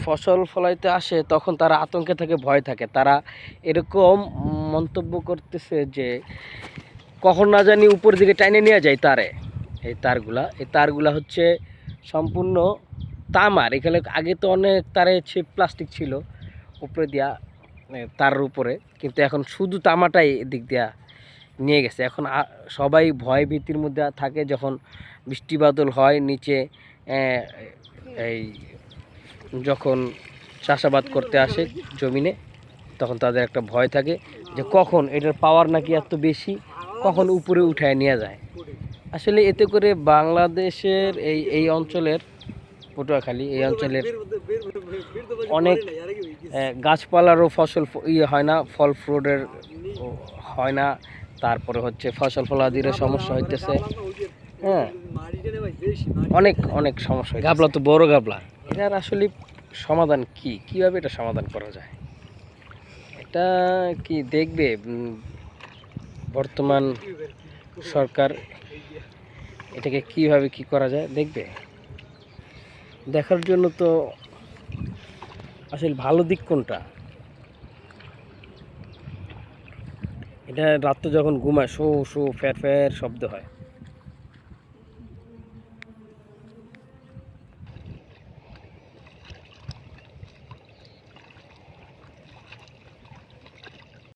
ফসল ফলাইতে আসে তখন তারা আতঙ্কে থাকে, ভয় থাকে। তারা এরকম মন্তব্য করতেছে যে কখন না জানি উপর দিকে টাইনে নিয়ে যায় তারে। এই তারগুলা হচ্ছে সম্পূর্ণ তামার। এখানে আগে তো অনেক তারে প্লাস্টিক ছিল উপরে দিয়া, তারের উপরে, কিন্তু এখন শুধু তামাটাই এদিক দিয়া নিয়ে গেছে। এখন সবাই ভয় ভীতির মধ্যে থাকে। যখন বৃষ্টি বাদল হয় নিচে, এই যখন চাষাবাদ করতে আসে জমিনে, তখন তাদের একটা ভয় থাকে যে কখন এটার পাওয়ার নাকি এত বেশি, কখন উপরে উঠায় নিয়ে যায়। আসলে এতে করে বাংলাদেশের এই অঞ্চলের, পটুয়াখালী এই অঞ্চলের অনেক গাছপালারও ফসল হয় না, ফল ফ্রুটের হয় না, তারপরে হচ্ছে ফসল ফলাদিরও সমস্যা হইতেছে। হ্যাঁ, অনেক অনেক সমস্যা। গাবলা তো বড় গাবলা, এটার আসলে সমাধান কিভাবে এটা সমাধান করা যায়? এটা কি দেখবে বর্তমান সরকার, এটাকে কিভাবে কি করা যায় দেখবে। দেখার জন্য তো আসলে ভালো দিক কোনটা, এটা রাত্রে যখন ঘুমায় শো শো ফ্যার ফ্যার শব্দ হয়।